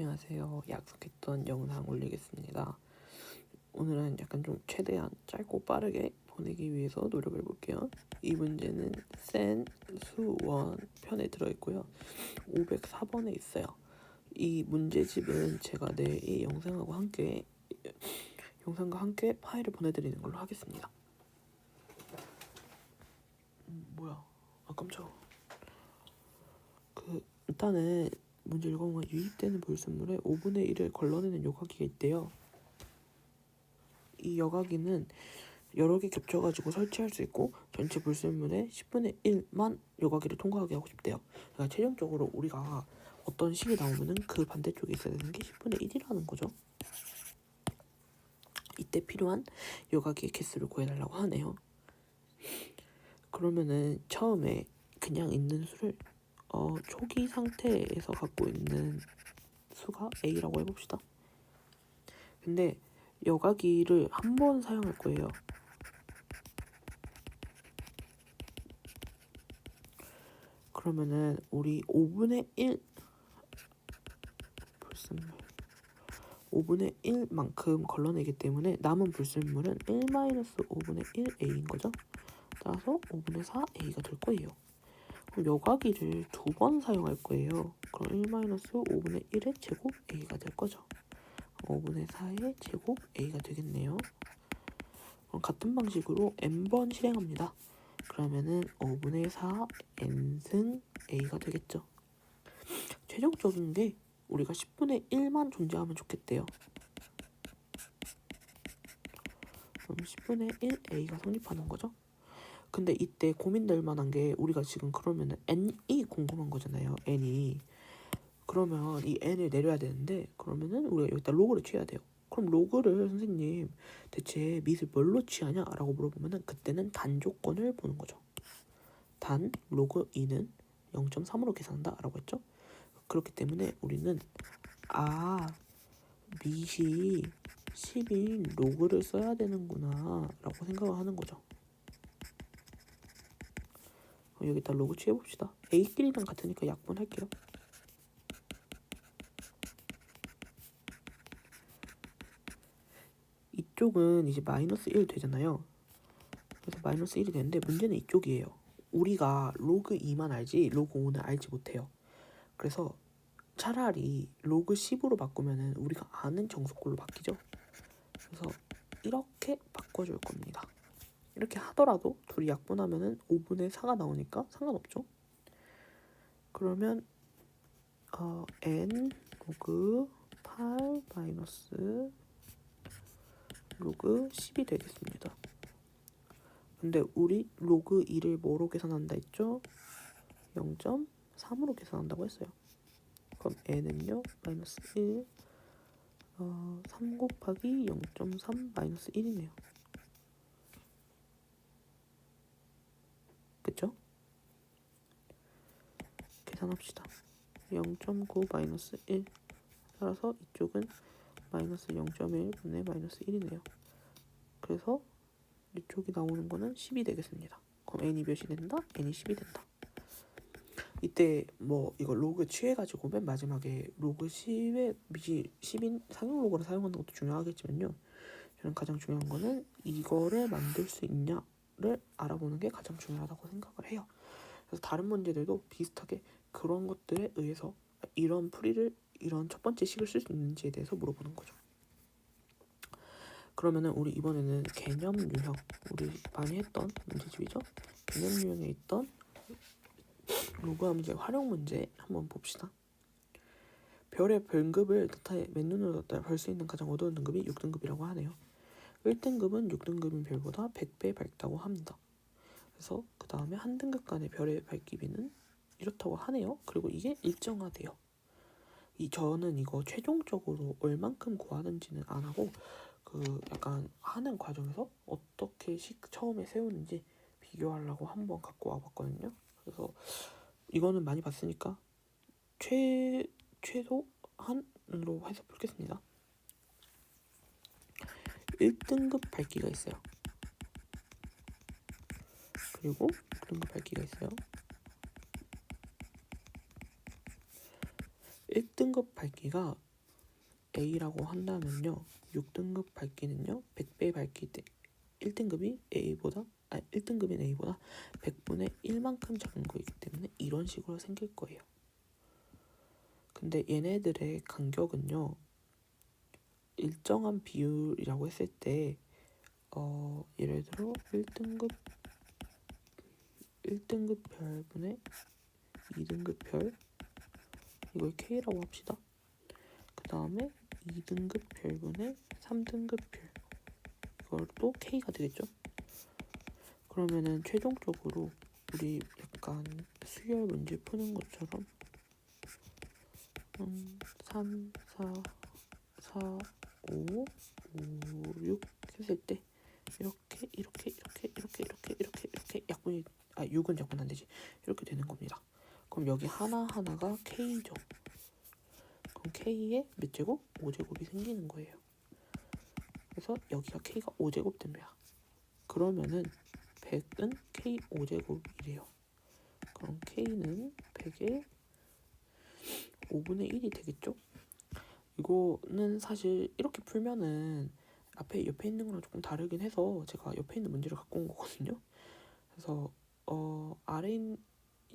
안녕하세요. 약속했던 영상 올리겠습니다. 오늘은 약간 좀 최대한 짧고 빠르게 보내기 위해서 노력을 해볼게요. 이 문제는 센 수원 편에 들어있고요. 504번에 있어요. 이 문제집은 제가 내일 이 영상과 함께 파일을 보내드리는 걸로 하겠습니다. 뭐야? 아 깜짝아. 일단은 문제 읽어보면 유입되는 불순물의 5분의 1을 걸러내는 요각기가 있대요. 이 여과기는 여러 개 겹쳐가지고 설치할 수 있고 전체 불순물의 10분의 1만 여과기를 통과하게 하고 싶대요. 그러니까 최종적으로 우리가 어떤 식이 나오면은 그 반대쪽에 있어야 되는 게 10분의 1이라는 거죠. 이때 필요한 여과기의 개수를 구해달라고 하네요. 그러면은 처음에 그냥 있는 수를 초기 상태에서 갖고 있는 수가 A라고 해봅시다. 근데 여과기를 한 번 사용할 거예요. 그러면은 우리 5분의 1 불순물 5분의 1만큼 걸러내기 때문에 남은 불순물은 1-5분의 1a인 거죠. 따라서 5분의 4a가 될 거예요. 그럼 여과기를 두 번 사용할 거예요. 그럼 1-5분의 1의 제곱 a가 될 거죠. 5분의 4의 제곱 a가 되겠네요. 그럼 같은 방식으로 n번 실행합니다. 그러면은 5분의 4 n승 a가 되겠죠. 최종적인 게 우리가 10분의 1만 존재하면 좋겠대요. 그럼 10분의 1a가 성립하는 거죠. 근데 이때 고민될 만한 게 우리가 지금 그러면은 n이 궁금한 거잖아요. n이. 그러면 이 n을 내려야 되는데 그러면은 우리가 여기다 로그를 취해야 돼요. 그럼 로그를 선생님 대체 밑을 뭘로 취하냐? 라고 물어보면은 그때는 단 조건을 보는 거죠. 단 로그 2는 0.3으로 계산한다 라고 했죠. 그렇기 때문에 우리는 밑이 10인 로그를 써야 되는구나 라고 생각을 하는 거죠. 여기다 로그 취해봅시다. A끼리랑 같으니까 약분할게요. 이쪽은 이제 마이너스 1 되잖아요. 그래서 마이너스 1이 되는데 문제는 이쪽이에요. 우리가 로그 2만 알지 로그 5는 알지 못해요. 그래서 차라리 로그 10으로 바꾸면은 우리가 아는 정수꼴로 바뀌죠. 그래서 이렇게 바꿔줄 겁니다. 이렇게 하더라도 둘이 약분하면은 5분의 4가 나오니까 상관없죠. 그러면 n 로그 8 마이너스 로그 10이 되겠습니다. 근데 우리 로그 2를 뭐로 계산한다 했죠? 0.3으로 계산한다고 했어요. 그럼 n은요 마이너스 1 3 곱하기 0.3 마이너스 1이네요. 그쵸? 계산합시다. 0.9 마이너스 1 따라서 이쪽은 마이너스 0.1분의 마이너스 1이네요. 그래서 이쪽이 나오는 거는 10이 되겠습니다. 그럼 n이 몇이 된다? n이 10이 된다. 이때 뭐 이거 로그 취해가지고 맨 마지막에 로그 10의 밑이 10인 상용 로그를 사용하는 것도 중요하겠지만요. 저는 가장 중요한 거는 이거를 만들 수 있냐를 알아보는 게 가장 중요하다고 생각을 해요. 그래서 다른 문제들도 비슷하게 그런 것들에 의해서 이런 첫 번째 식을 쓸 수 있는지에 대해서 물어보는 거죠. 그러면은 우리 이번에는 개념 유형, 우리 많이 했던 문제집이죠. 개념 유형에 있던 로그와 문제 활용 문제 한번 봅시다. 별의 별급을 나타내 맨눈으로 볼 수 있는 가장 어두운 등급이 6등급이라고 하네요. 1등급은 6등급인 별보다 100배 밝다고 합니다. 그래서 그 다음에 한 등급 간의 별의 밝기비는 이렇다고 하네요. 그리고 이게 일정하대요. 저는 이거 최종적으로 얼만큼 구하는지는 안 하고 약간 하는 과정에서 어떻게 처음에 세우는지 비교하려고 한번 갖고 와봤거든요. 그래서 이거는 많이 봤으니까 최소한으로 해서 풀겠습니다. 1등급 밝기가 있어요. 그리고 6등급 밝기가 있어요. 1등급 밝기가 A라고 한다면요. 6등급 밝기는요. 100배 밝기 때 1등급이 A보다 1등급인 A보다 100분의 1만큼 작은 거이기 때문에 이런 식으로 생길 거예요. 근데 얘네들의 간격은요. 일정한 비율이라고 했을 때 예를 들어 1등급 별분의 2등급 별 이걸 K라고 합시다. 그 다음에 2등급 별분의 3등급 별 이걸 또 K가 되겠죠. 그러면은 최종적으로 우리 약간 수열 문제 푸는 것처럼 3, 4, 4, 5, 5, 6 했을 때 이렇게 약분이 6은 약분 안 되지. 이렇게 되는 겁니다. 그럼 여기 하나하나가 K죠. 그럼 K의 몇 제곱? 5제곱이 생기는 거예요. 그래서 여기가 K가 5제곱 됩니다. 그러면은 100은 K 5제곱이래요. 그럼 K는 100의 5분의 1이 되겠죠? 이거는 사실 이렇게 풀면은 옆에 있는 거랑 조금 다르긴 해서 제가 옆에 있는 문제를 갖고 온 거거든요. 그래서 아래인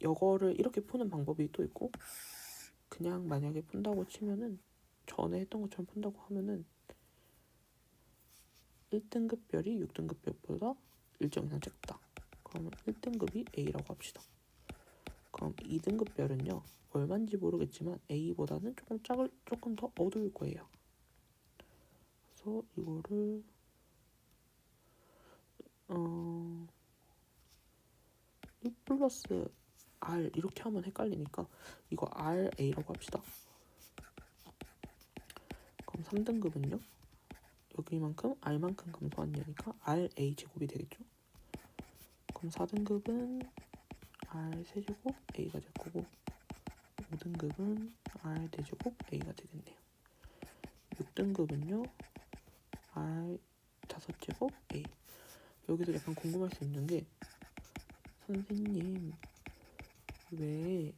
이거를 이렇게 푸는 방법이 또 있고 그냥 만약에 푼다고 치면은 전에 했던 것처럼 푼다고 하면은 1등급 별이 6등급 별보다 일정 이상 작다. 그러면 1등급이 A라고 합시다. 그럼 2등급 별은요. 얼마인지 모르겠지만 A보다는 조금 더 어두울 거예요. 그래서 이거를 1 플러스 R 이렇게 하면 헷갈리니까 이거 RA라고 합시다. 그럼 3등급은요. 여기만큼 R만큼 감소한 이니까 RA 제곱이 되겠죠. 그럼 4등급은 R 세제곱 A가 될 거고 5등급은 R 4제곱 A가 되겠네요. 6등급은요 R 5제곱 A. 여기서 약간 궁금할 수 있는 게 선생님 왜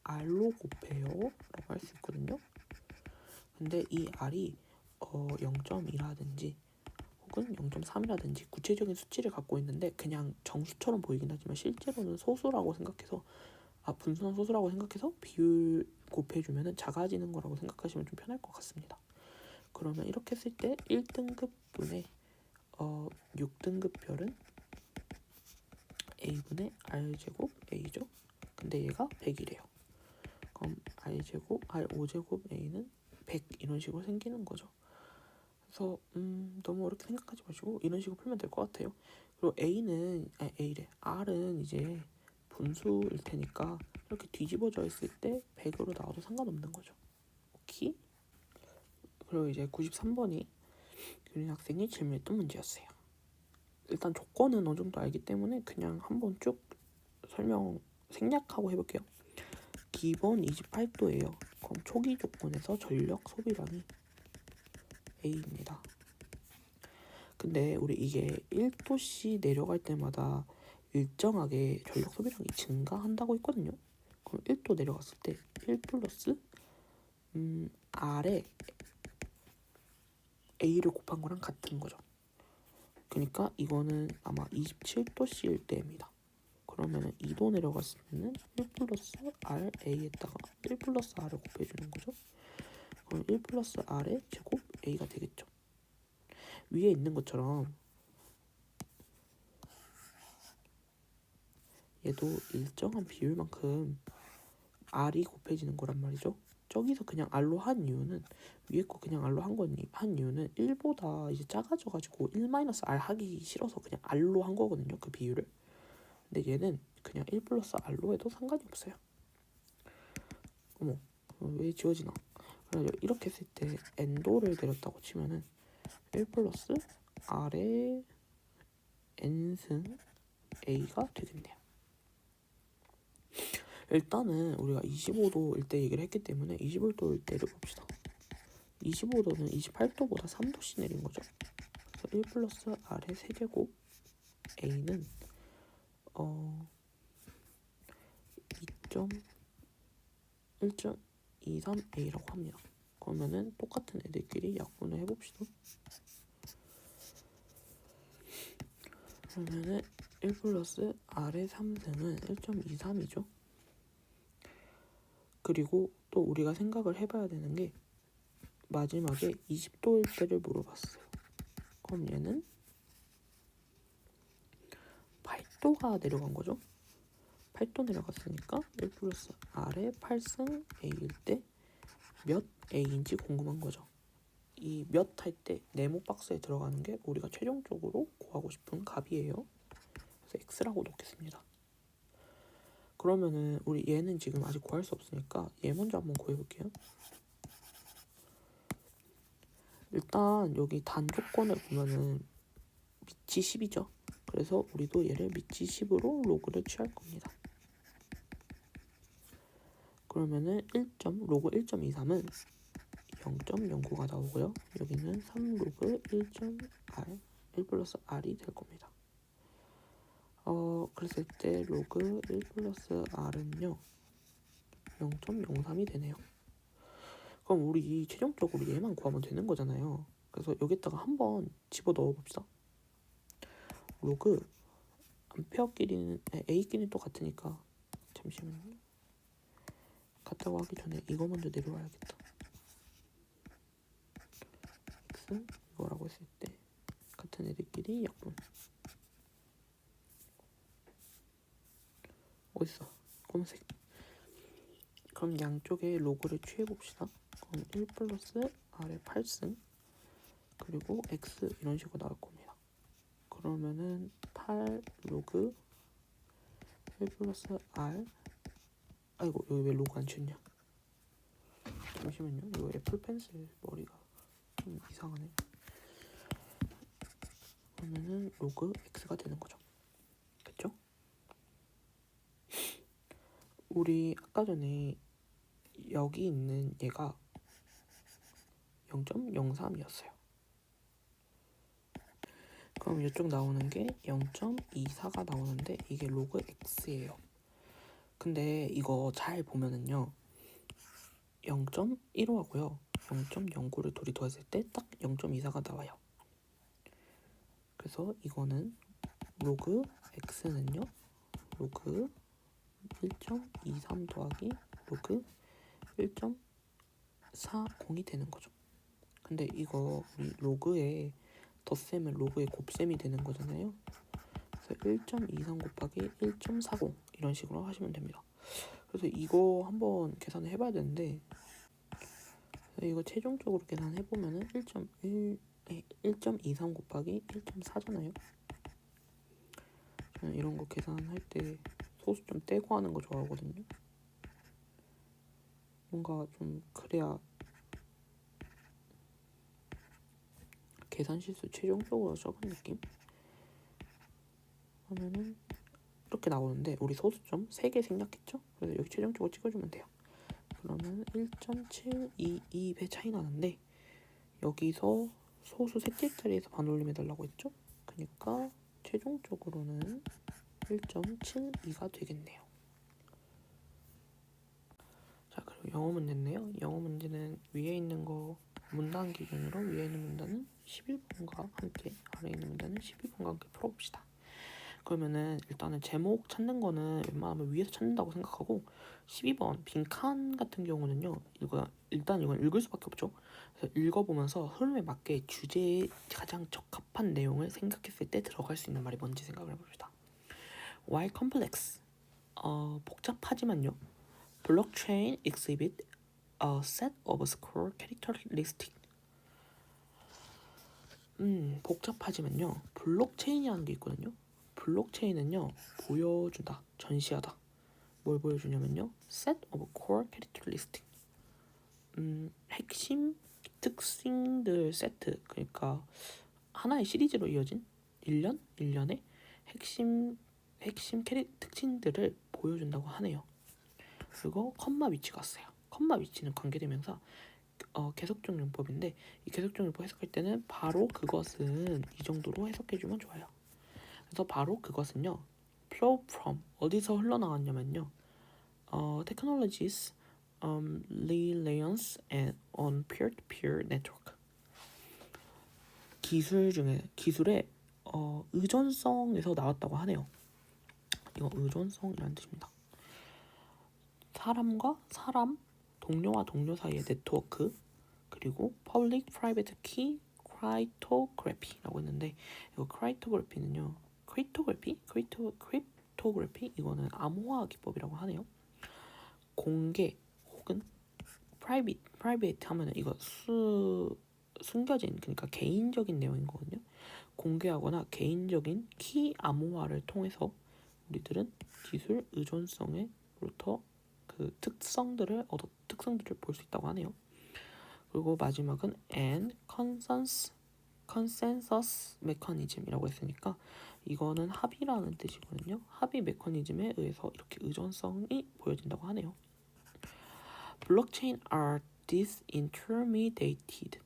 R로 곱해요? 라고 할 수 있거든요. 근데 이 R이 0.2라든지 혹은 0.3이라든지 구체적인 수치를 갖고 있는데 그냥 정수처럼 보이긴 하지만 실제로는 소수라고 생각해서 분수나 소수라고 생각해서 비율 곱해주면 작아지는 거라고 생각하시면 좀 편할 것 같습니다. 그러면 이렇게 했을 때 1등급 분의 6등급 별은 A분의 R제곱 A죠. 근데 얘가 100이래요. 그럼 R제곱 R5제곱 A는 100 이런 식으로 생기는 거죠. 그래서 너무 어렵게 생각하지 마시고 이런 식으로 풀면 될 것 같아요. 그리고 R은 이제 분수일 테니까 이렇게 뒤집어져 있을 때 100으로 나와도 상관없는 거죠. 오케이? 그리고 이제 93번이 유린 학생이 질문했던 문제였어요. 일단 조건은 어느 정도 알기 때문에 그냥 한번 쭉 생략하고 해볼게요. 기본 28도예요. 그럼 초기 조건에서 전력 소비량이 A입니다. 근데 우리 이게 1도씨 내려갈 때마다 일정하게 전력 소비량이 증가한다고 했거든요. 그럼 1도 내려갔을 때 1 플러스 R에 A를 곱한 거랑 같은 거죠. 그러니까 이거는 아마 27도씨일 때입니다. 그러면은 2도 내려갔을 때는 1 플러스 R A에다가 1 플러스 R을 곱해주는 거죠. 그럼 1 플러스 R의 제곱 A가 되겠죠. 위에 있는 것처럼 얘도 일정한 비율만큼 R이 곱해지는 거란 말이죠. 저기서 그냥 R로 한 이유는 위에 거 그냥 R로 한 이유는 1보다 이제 작아져가지고 1-R 하기 싫어서 그냥 R로 한 거거든요. 그 비율을. 근데 얘는 그냥 1 플러스 R로 해도 상관이 없어요. 어머, 왜 지워지나? 그래서 이렇게 했을 때 N도를 내렸다고 치면은 1 플러스 R의 N승 A가 되겠네요. 일단은 우리가 25도일 때 얘기를 했기 때문에 25도일 때를 봅시다. 25도는 28도보다 3도씩 내린 거죠. 그래서 1 플러스 R의 세제곱 A는 2.1.23A라고 합니다. 그러면은 똑같은 애들끼리 약분을 해봅시다. 그러면은 1 플러스 R의 3승은 1.23이죠. 그리고 또 우리가 생각을 해봐야 되는 게 마지막에 20도일 때를 물어봤어요. 그럼 얘는 8도가 내려간 거죠. 8도 내려갔으니까 1 플러스 R의 8승 A일 때 몇 A인지 궁금한 거죠. 이 몇 할 때 네모 박스에 들어가는 게 우리가 최종적으로 구하고 싶은 값이에요. 그래서 X라고 놓겠습니다. 그러면은 우리 얘는 지금 아직 구할 수 없으니까 얘 먼저 한번 구해볼게요. 일단 여기 단 조건을 보면은 밑이 10이죠. 그래서 우리도 얘를 밑이 10으로 로그를 취할 겁니다. 그러면은 로그 1.23은 0.09가 나오고요. 여기는 3 로그 1.r 1 플러스 r이 될 겁니다. 그랬을 때 로그 1 플러스 r은요 0.03이 되네요. 그럼 우리 최종적으로 얘만 구하면 되는 거잖아요. 그래서 여기다가 한번 집어 넣어 봅시다. 로그 암페어끼리는 A끼리는 똑같으니까 잠시만요. 같다고 하기 전에 이거 먼저 내려와야겠다. X 이거라고 했을 때 같은 애들끼리 약분. 어딨어? 검은색. 그럼 양쪽에 로그를 취해봅시다. 그럼 1 플러스 R의 8승 그리고 X 이런 식으로 나올 겁니다. 그러면은 8 로그 1 플러스 R 아이고 여기 왜 로그 안 쳤냐? 잠시만요. 이거 애플 펜슬 머리가 좀 이상하네. 그러면은 로그 X가 되는 거죠. 그쵸? 우리 아까 전에 여기 있는 얘가 0.03이었어요. 그럼 이쪽 나오는 게 0.24가 나오는데 이게 로그 X예요. 근데 이거 잘 보면은요 0.15하고요 0.09를 둘이 더했을 때 딱 0.24가 나와요. 그래서 이거는 로그 X는요 로그 1.23 더하기 로그 1.40이 되는 거죠. 근데 이거 우리 로그에 덧셈은 로그의 곱셈이 되는 거잖아요. 그래서 1.23 곱하기 1.40 이런 식으로 하시면 됩니다. 그래서 이거 한번 계산을 해봐야 되는데 이거 최종적으로 계산해보면은 1.23 곱하기 1.4잖아요. 저는 이런 거 계산할 때 소수 좀 떼고 하는 거 좋아하거든요. 뭔가 좀 그래야 계산 실수 최종적으로 적은 느낌? 하면은 이렇게 나오는데 우리 소수점 3개 생략했죠? 그래서 여기 최종적으로 찍어주면 돼요. 그러면 1.722배 차이 나는데 여기서 소수 셋째 자리에서 반올림 해달라고 했죠? 그러니까 최종적으로는 1.72가 되겠네요. 자, 그리고 영어 문제인데요. 영어 문제는 위에 있는 거 문단 기준으로 위에 있는 문단은 11번과 함께 아래에 있는 문단은 12번과 함께 풀어봅시다. 그러면은 일단은 제목 찾는 거는 웬만하면 위에서 찾는다고 생각하고 12번 빈칸 같은 경우는요 일단 이건 읽을 수밖에 없죠. 그래서 읽어보면서 흐름에 맞게 주제에 가장 적합한 내용을 생각했을 때 들어갈 수 있는 말이 뭔지 생각을 해봅시다. Why complex? 복잡하지만요. Blockchain exhibit a set of score characteristics. 복잡하지만요. 블록체인이라는 게 있거든요. 블록체인은요 보여주다, 전시하다. 뭘 보여주냐면요 set of core characteristics 핵심 특징들 세트, 그러니까 하나의 시리즈로 이어진 1년의 핵심 특징들을 보여준다고 하네요. 그리고 컴마 위치가 왔어요. 컴마 위치는 관계대명사 계속적 용법인데 이 계속적 용법 해석할 때는 바로 그것은 이 정도로 해석해주면 좋아요. 그래서 바로 그것은요 flow from 어디서 흘러나왔냐면요 technologies reliance on peer-to-peer network. 기술의 의존성에서 나왔다고 하네요. 이거 의존성이라는 뜻입니다. 사람과 사람, 동료와 동료 사이의 네트워크, 그리고 public private key cryptography라고 했는데, 이거 cryptography는요, cryptography 이거는 암호화 기법이라고 하네요. 공개 혹은 private 하면은 이거 숨겨진, 그러니까 개인적인 내용인 거거든요. 공개하거나 개인적인 키 암호화를 통해서 우리들은 기술 의존성으로부터 그 특성들을 볼 수 있다고 하네요. 그리고 마지막은 and consensus mechanism이라고 했으니까 이거는 합의라는 뜻이거든요. 합의 메커니즘에 의해서 이렇게 의존성이 보여진다고 하네요. blockchain are disintermediated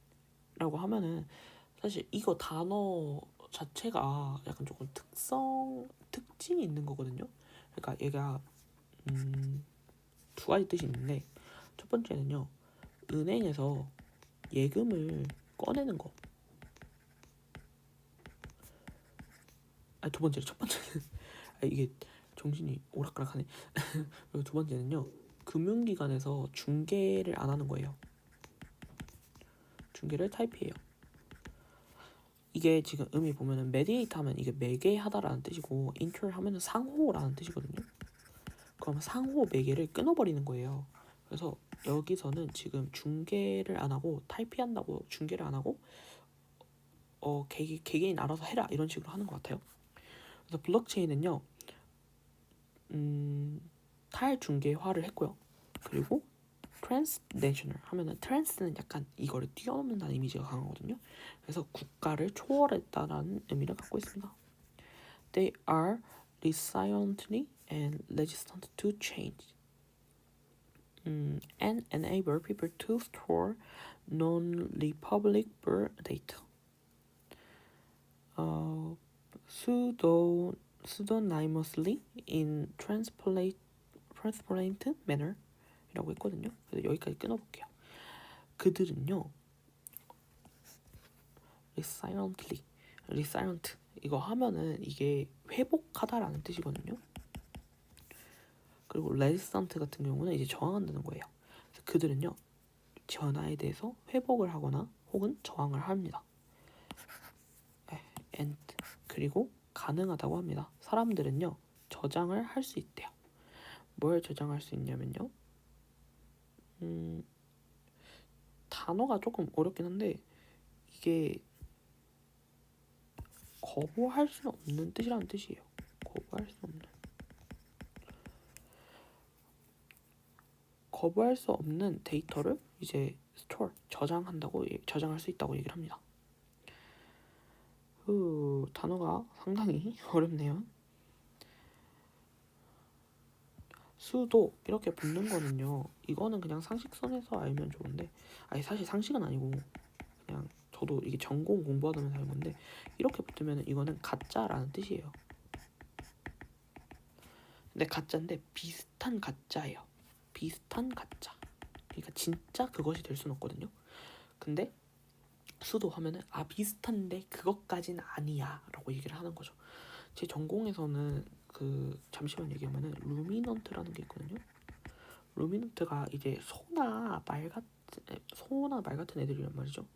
라고 하면은 사실 이거 단어 자체가 약간 조금 특징이 있는 거거든요. 그러니까 얘가 두 가지 뜻이 있는데, 첫 번째는요, 은행에서 예금을 꺼내는 거. 첫 번째는 이게 정신이 오락가락하네. 그리고 두 번째는요, 금융기관에서 중개를 안 하는 거예요. 중개를 타이피해요. 이게 지금 의미 보면은 메디에이터 하면 이게 매개하다라는 뜻이고, 인터 하면은 상호라는 뜻이거든요. 그럼 상호 매개를 끊어버리는 거예요. 그래서 여기서는 지금 중개를 안 하고 타이피한다고 중개를 안 하고 개개인 알아서 해라 이런 식으로 하는 것 같아요. 그래서 블록체인은요, 탈중개화를 했고요. 그리고 transnational 하면은 trans는 약간 이거를 뛰어넘는다는 이미지가 강하거든요. 그래서 국가를 초월했다라는 의미를 갖고 있습니다. They are resiliently and resistant to change, and enable people to store non-republicable data. Pseudonymously in transparent manner 이라고 했거든요. 그래서 여기까지 끊어볼게요. 그들은요, resilient 이거 하면은 이게 회복하다라는 뜻이거든요. 그리고 resistant 같은 경우는 이제 저항한다는 거예요. 그래서 그들은요, 변화에 대해서 회복을 하거나 혹은 저항을 합니다. and 그리고 가능하다고 합니다. 사람들은요, 저장을 할 수 있대요. 뭘 저장할 수 있냐면요, 단어가 조금 어렵긴 한데 이게 거부할 수는 없는 뜻이라는 뜻이에요. 거부할 수 없는 데이터를 이제 저장할 수 있다고 얘기를 합니다. 단어가 상당히 어렵네요. 수도 이렇게 붙는 거는요, 이거는 그냥 상식선에서 알면 좋은데, 사실 상식은 아니고 그냥 저도 이게 전공 공부하면서 알 건데, 이렇게 붙으면 이거는 가짜라는 뜻이에요. 근데 가짜인데 비슷한 가짜예요. 비슷한 가짜. 그러니까 진짜 그것이 될 수는 없거든요. 근데 수도 하면은 비슷한데 그것까진 아니야 라고 얘기를 하는 거죠. 제 전공에서는 잠시만 얘기하면은 루미넌트라는 게 있거든요. 루미넌트가 이제 소나 말 같은 애들이란 말이죠.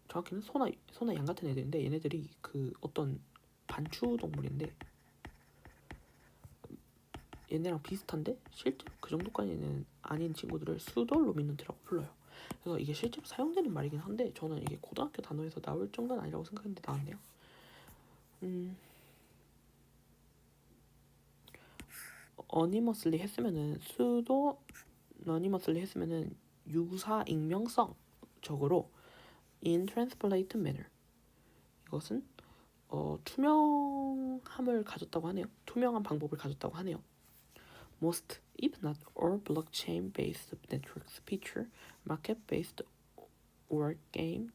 정확히는 소나 양 같은 애들인데, 얘네들이 어떤 반추 동물인데 얘네랑 비슷한데 실제로 그 정도까지는 아닌 친구들을 수도 루미넌트라고 불러요. 그래서 이게 실제로 사용되는 말이긴 한데 저는 이게 고등학교 단어에서 나올 정도는 아니라고 생각했는데 나왔네요. anonymously 했으면은 유사 익명성적으로 in transparent manner, 이것은 투명함을 가졌다고 하네요. 투명한 방법을 가졌다고 하네요. Most, if not all, blockchain-based networks feature market-based or game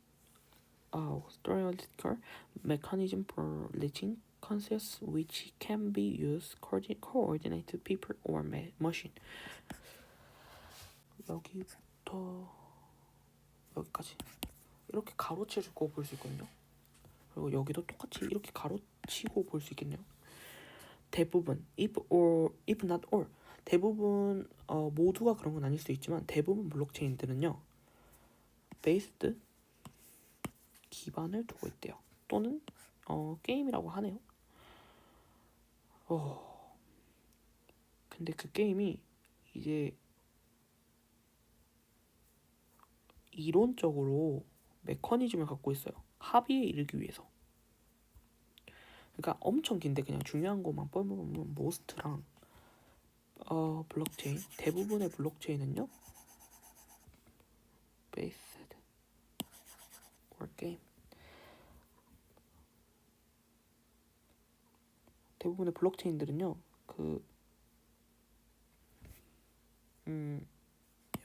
theoretical mechanism for reaching consensus which can be used coordinate people or machine. 여기부터 여기까지 이렇게 가로치고 볼 수 있거든요. 그리고 여기도 똑같이 이렇게 가로치고 볼 수 있겠네요. 대부분 if not all 대부분 모두가 그런 건 아닐 수 있지만 대부분 블록체인들은요 based 기반을 두고 있대요. 또는 게임이라고 하네요. 근데 그 게임이 이제 이론적으로 메커니즘을 갖고 있어요. 합의에 이르기 위해서. 그러니까 엄청 긴데 그냥 중요한 것만 뻘보면 모스트랑 블록체인 대부분의 블록체인은요 based or game 대부분의 블록체인들은요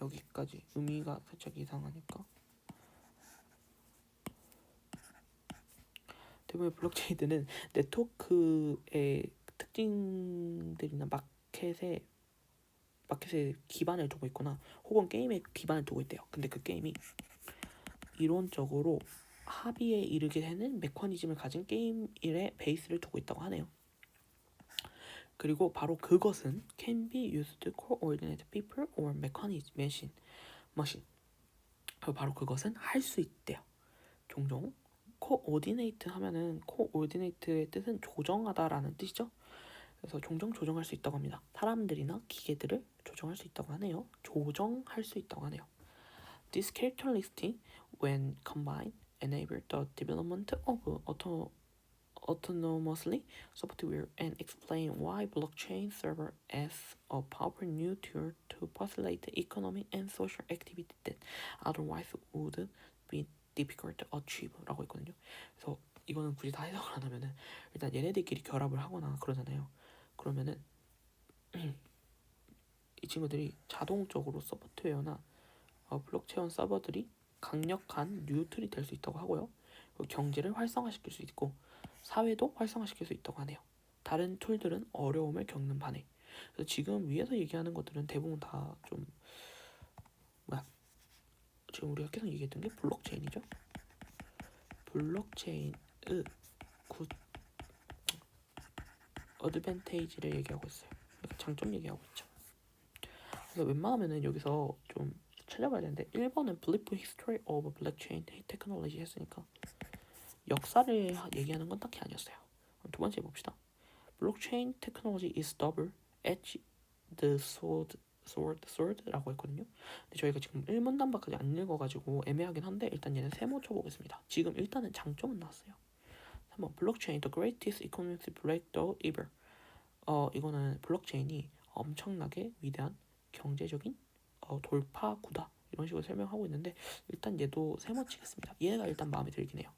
여기까지 의미가 살짝 이상하니까 대부분의 블록체인들은 네트워크의 특징들이나 마켓에 기반을 두고 있거나 혹은 게임에 기반을 두고 있대요. 근데 그 게임이 이론적으로 합의에 이르게 되는 메커니즘을 가진 게임의 베이스를 두고 있다고 하네요. 그리고 바로 그것은 can be used to coordinate people or machine. 바로 그것은 할 수 있대요. 종종 coordinate 하면은 coordinate의 뜻은 조정하다라는 뜻이죠. 그래서 종종 조정할 수 있다고 합니다. 사람들이나 기계들을 조정할 수 있다고 하네요. 조정할 수 있다고 하네요. This characteristic, when combined, enable the development of autonomously software and explain why blockchain serve as a powerful new tool to facilitate economic and social activity that otherwise would be difficult to achieve 라고 있거든요. 그래서 이거는 굳이 다 해석을 안 하면은 일단 얘네들끼리 결합을 하거나 그러잖아요. 그러면은 이 친구들이 자동적으로 소프트웨어나 블록체인 서버들이 강력한 뉴틀이 될 수 있다고 하고요. 경제를 활성화시킬 수 있고 사회도 활성화시킬 수 있다고 하네요. 다른 툴들은 어려움을 겪는 반해. 그래서 지금 위에서 얘기하는 것들은 대부분 다 좀 지금 우리가 계속 얘기했던 게 블록체인이죠. 블록체인의 굿 어드밴테이지를 얘기하고 있어요. 장점 얘기하고 있죠. 그래서 웬만하면은 여기서 좀 찾아봐야 되는데 1번은 Brief History of Blockchain Technology 했으니까 역사를 얘기하는 건 딱히 아니었어요. 두 번째 봅시다. Blockchain technology is double-edged sword라고 했거든요. 근데 저희가 지금 1문단밖에 안 읽어가지고 애매하긴 한데 일단 얘는 세모 쳐보겠습니다. 지금 일단은 장점은 나왔어요. 3번 Blockchain, the greatest economic breakthrough ever. 이거는 블록체인이 엄청나게 위대한 경제적인 돌파구다. 이런 식으로 설명하고 있는데 일단 얘도 세모 치겠습니다. 얘가 일단 마음에 들긴 해요.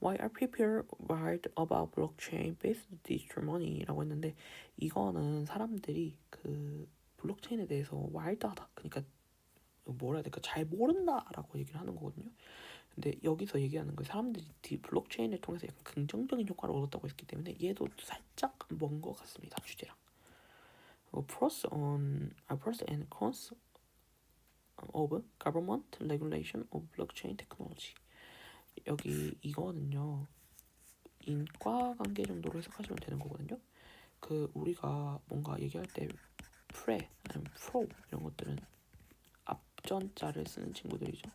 Why are people worried about blockchain-based digital money?라고 했는데 이거는 사람들이 그 블록체인에 대해서 와일드하다. 그러니까 뭐라 해야 될까 잘 모른다라고 얘기를 하는 거거든요. 근데 여기서 얘기하는 거 사람들이 블록체인을 통해서 약간 긍정적인 효과를 얻었다고 했기 때문에 얘도 살짝 먼 것 같습니다. 주제랑. Pros and cons of government regulation of blockchain technology. 여기 이거는요 인과관계 정도로 해석하시면 되는 거거든요. 그 우리가 뭔가 얘기할 때 아니면 프로 이런 것들은 앞전자를 쓰는 친구들이죠.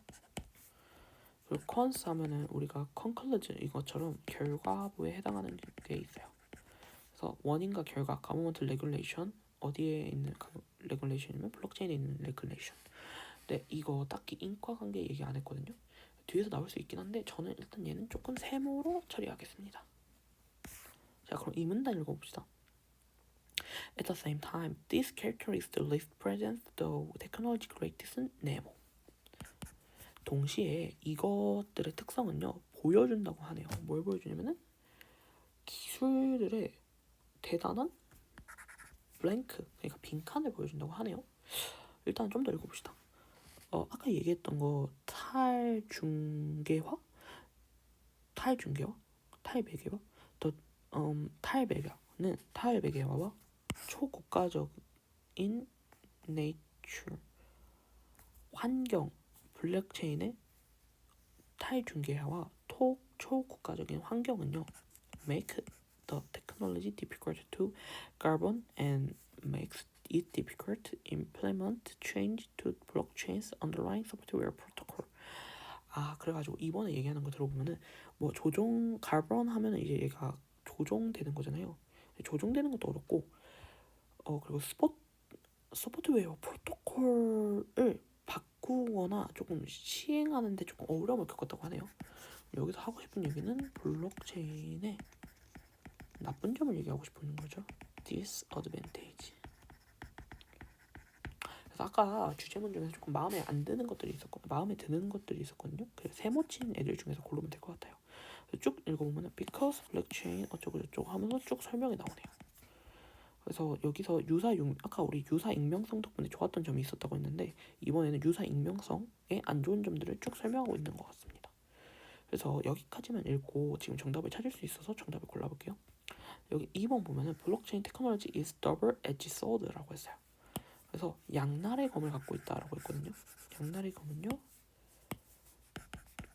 그리고 컨스 하면은 우리가 conclusion 이것처럼 결과부에 해당하는 게 있어요. 그래서 원인과 결과 government regulation 어디에 있는 regulation이면 블록체인에 있는 regulation. 근데 이거 딱히 인과관계 얘기 안 했거든요. 뒤에서 나올 수 있긴 한데 저는 일단 얘는 조금 세모로 처리하겠습니다. 자 그럼 이 문단 읽어봅시다. At the same time, this characteristic list presents the technology greatest Nemo. 동시에 이것들의 특성은요 보여준다고 하네요. 뭘 보여주냐면은 기술들의 대단한 블랭크, 그러니까 빈칸을 보여준다고 하네요. 일단 좀 더 읽어봅시다. 아까 얘기했던 거 탈중계화, 탈배계화, 탈배계화는 탈배계화와 초고가적인 nature 환경 블록체인의 탈중개와 초국가적인 환경은요 make the technology difficult to govern and makes it difficult to implement change to blockchain's underlying software protocol. 그래가지고 이번에 얘기하는 거 들어보면은 뭐 조종 가번 하면은 이제 얘가 조종되는 거잖아요. 조종되는 것도 어렵고 그리고 소프트웨어 프로토콜을 바꾸거나 조금 시행하는데 조금 어려움을 겪었다고 하네요. 여기서 하고 싶은 얘기는 블록체인의 나쁜 점을 얘기하고 싶은 거죠. disadvantage. 그래서 아까 주제문 중에서 조금 마음에 안 드는 것들이 있었거든요. 마음에 드는 것들이 있었거든요. 그래서 세모친 애들 중에서 고르면 될 것 같아요. 쭉 읽어보면 because blockchain 어쩌고 저쩌고 하면서 쭉 설명이 나오네요. 그래서 여기서 아까 우리 유사 익명성 덕분에 좋았던 점이 있었다고 했는데 이번에는 유사 익명성의 안 좋은 점들을 쭉 설명하고 있는 것 같습니다. 그래서 여기까지만 읽고 지금 정답을 찾을 수 있어서 정답을 골라볼게요. 여기 2번 보면은 블록체인 테크놀로지 is double-edged sword라고 했어요. 그래서 양날의 검을 갖고 있다라고 했거든요. 양날의 검은요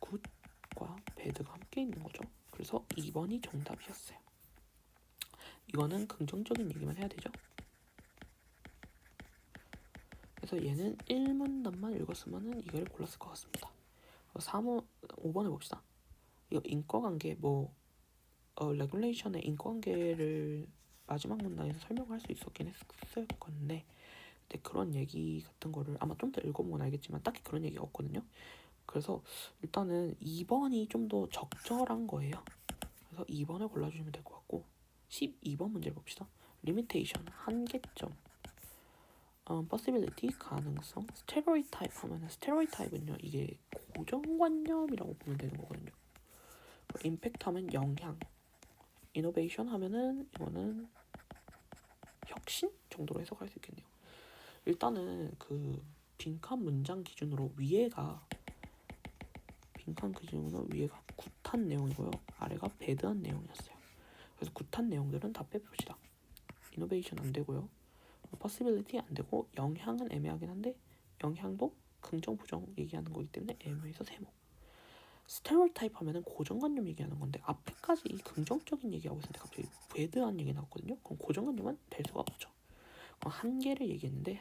굿과 배드가 함께 있는 거죠. 그래서 2번이 정답이었어요. 이거는 긍정적인 얘기만 해야 되죠. 그래서 얘는 1문단만 읽었으면 이걸 골랐을 것 같습니다. 5번에 봅시다. 이거 인과관계 레귤레이션의 인과관계를 마지막 문단에서 설명할 수 있었긴 했을 건데 근데 그런 얘기 같은 거를 아마 좀 더 읽어보면 알겠지만 딱히 그런 얘기가 없거든요. 그래서 일단은 2번이 좀 더 적절한 거예요. 그래서 2번을 골라주시면 될 것 같고 12번 문제를 봅시다. limitation 한계점 possibility 가능성 stereotype 하면 stereotype은요 이게 고정관념이라고 보면 되는 거거든요. impact 하면 영향 innovation 하면은 이거는 혁신 정도로 해석할 수 있겠네요. 일단은 그 빈칸 문장 기준으로 위에가 굿한 내용이고요. 아래가 배드한 내용이었어요. 그래서 굿한 내용들은 다 빼봅시다. 이노베이션 안 되고요. 퍼시빌리티 안 되고 영향은 애매하긴 한데 영향도 긍정 부정 얘기하는 거기 때문에 애매해서 세모. 스테레오타입 하면은 고정관념 얘기하는 건데 앞에까지 긍정적인 얘기하고 있는데 갑자기 배드한 얘기 나왔거든요. 그럼 고정관념은 될 수가 없죠. 한계를 얘기했는데